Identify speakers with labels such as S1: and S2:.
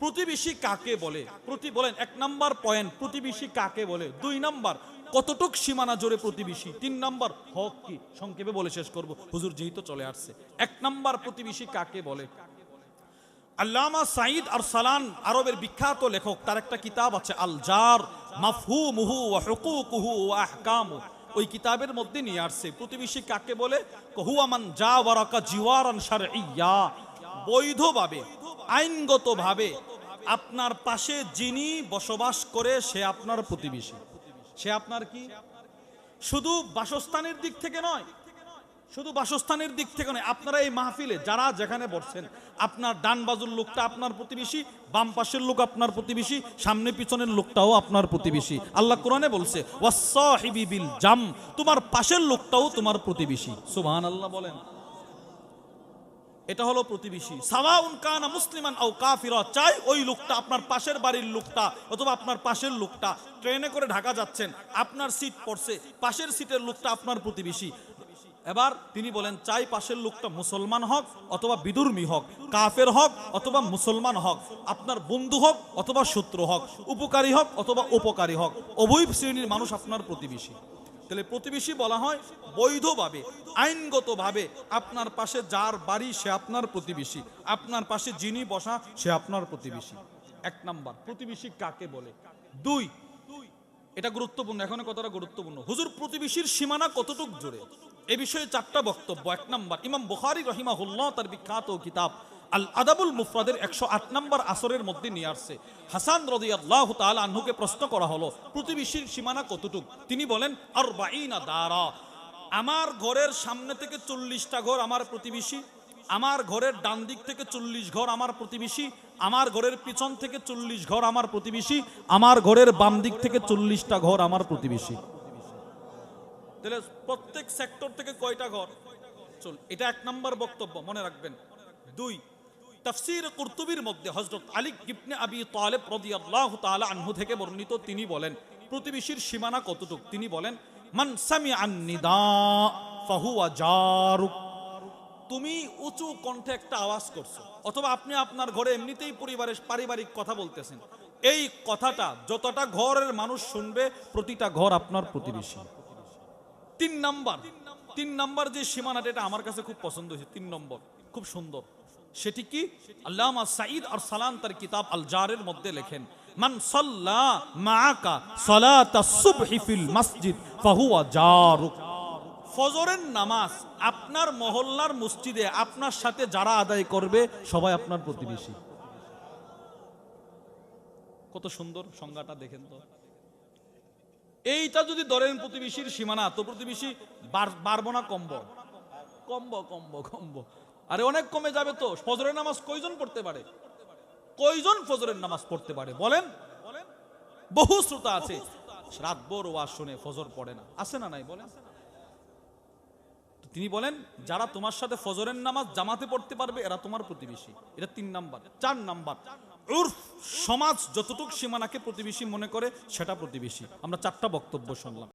S1: প্রতিবেশী কাকে বলে? বলেন, 1 নাম্বার পয়েন্ট, প্রতিবেশী কাকে বলে। 2 নাম্বার, কতটুক সীমানা জোরে প্রতিবেশী। 3 নাম্বার, হক কি। সংক্ষেপে বলে শেষ করব, হুজুর যেহেতু চলে আসছে। 1 নাম্বার, প্রতিবেশী কাকে বলে। আল্লামা সাঈদ আরসালান, আরবের বিখ্যাত লেখক, তার একটা কিতাব আছে আল জার মাফহুমুহু ওয়া হুকুকুহু ওয়া আহকামু। ওই কিতাবের মধ্যে নিয়ে আসছে প্রতিবেশী কাকে বলে। হুয়া মান জাওয়ারাকা জিওয়ারান শারঈয়্যা, বৈধভাবে, আইনগতভাবে আপনার পাশে যিনি বসবাস করে সে আপনার প্রতিবেশী। সে আপনার কি? শুধু বাসস্থানের দিক থেকে নয়, শুধু বাসস্থানের দিক থেকে নয়, আপনারা এই মাহফিলে যারা যেখানে বসছেন, আপনার ডান বাজুর লোকটা আপনার প্রতিবেশী, বাম পাশের লোক আপনার প্রতিবেশী, সামনে পিছনের লোকটাও আপনার প্রতিবেশী। আল্লাহ কোরআনে বলছে ওয়াসসাহিবি বিল জাম, তোমার পাশের লোকটাও তোমার প্রতিবেশী। সুবহানাল্লাহ বলেন। এটা হলো প্রতিবেশী। সাওয়াউন কানা মুসলিমান আও কাফিরা, চাই ওই লোকটা আপনার পাশের বাড়ির লোকটা অথবা আপনার পাশের লোকটা, ট্রেনে করে ঢাকা যাচ্ছেন, আপনার সিট পড়ছে, পাশের সিটের লোকটা আপনার প্রতিবেশী। এবার তিনি বলেন, চাই পাশের লোকটা মুসলমান হক অথবা বিধর্মী হক, কাফের হক অথবা মুসলমান হক, আপনার বন্ধু হক অথবা শত্রু হক, উপকারী হক অথবা উপকারী হক, উভয় শ্রেণীর মানুষ আপনার প্রতিবেশী। তাহলে প্রতিবেশী বলা হয় বৈধভাবে, আইনগতভাবে আপনার পাশে যার বাড়ি সে আপনার প্রতিবেশী, আপনার পাশে যিনি বসা সে আপনার প্রতিবেশী। 1 নাম্বার, প্রতিবেশী কাকে বলে। 2, এটা গুরুত্বপূর্ণ, এখন কথাটা গুরুত্বপূর্ণ। হুজুর প্রতিবেশীর সীমানা কতটুক জোরে, এ বিষয়ে 4টা বক্তব্য। 1 নাম্বার, ইমাম বুখারী রাহিমাহুল্লাহ তার বিখ্যাত কিতাব আল আদাবুল মুফরাদের 108 নম্বর আসরের মধ্যে নিয়ে আসছে। হাসান রাদিয়াল্লাহু তাআলা আনহুকে প্রশ্ন করা হলো প্রতিবেশীর সীমানা কতটুক। তিনি বলেন 40 দারা, আমার ঘরের সামনে থেকে 40টা ঘর আমার প্রতিবেশী, আমার ঘরের ডান দিক থেকে 40 ঘর আমার প্রতিবেশী, আমার ঘরের পিছন থেকে 40 ঘর আমার প্রতিবেশী, আমার ঘরের বাম দিক থেকে 40টা ঘর আমার প্রতিবেশী। তাহলে প্রত্যেক সেক্টর থেকে কয়টা ঘর? এটা 1 নম্বর বক্তব্য, মনে রাখবেন। 2, তাফসীর কুরতুবীর মধ্যে হযরত আলী ইবনে আবি তালেব রাদিয়াল্লাহু তাআলা আনহু থেকে বর্ণিত, তিনি বলেন প্রতিবেশীর সীমানা কতটুক। তিনি বলেন মান সামিআন নিদা ফাহুয়া জারুক, তুমি উঁচু কণ্ঠে একটা আওয়াজ করছো অথবা আপনি আপনার ঘরে এমনিতেই পরিবারের পারিবারিক কথা বলতেছেন, এই কথাটা যতটা ঘরের মানুষ শুনবে প্রতিটা ঘর আপনার প্রতিবেশী। 3 নাম্বার যে সীমানাটা, এটা আমার কাছে খুব পছন্দ হয়েছে। 3 নম্বর খুব সুন্দর। সেটি কি? আল্লামা সাঈদ আরসালান তার কিতাব আল জারের মধ্যে লেখেন মান সাল্লা মাআকা সালাতাস সুবহি ফিল মসজিদ ফাহুয়া জারুক, ফজরের নামাজ আপনার মহল্লার মসজিদে আপনার সাথে যারা আদায় করবে সবাই আপনার প্রতিবেশী। কত সুন্দর সংজ্ঞাটা দেখেন তো। এইটা যদি ধরেন প্রতিবেশীর সীমানা, তো প্রতিবেশী বাড়বো না কমবো? কমবো। আরে অনেক কমে যাবে তো। ফজরের নামাজ কয়জন পড়তে পারে? কয়জন ফজরের নামাজ পড়তে পারে বলেন? বহু শ্রোতা আছে রাতভর ওয়াজ শুনে ফজর পড়ে না, আছে না নাই বলেন? তিনি বলেন যারা তোমার সাথে ফজরের নামাজ জামাতে পড়তে পারবে এরা তোমার প্রতিবেশী। এটা 3 নাম্বার। 4 নাম্বার, উর্ফ সমাজ যতটুক সীমানাকে প্রতিবেশী মনে করে সেটা প্রতিবেশী। আমরা 4টা বক্তব্য শুনলাম।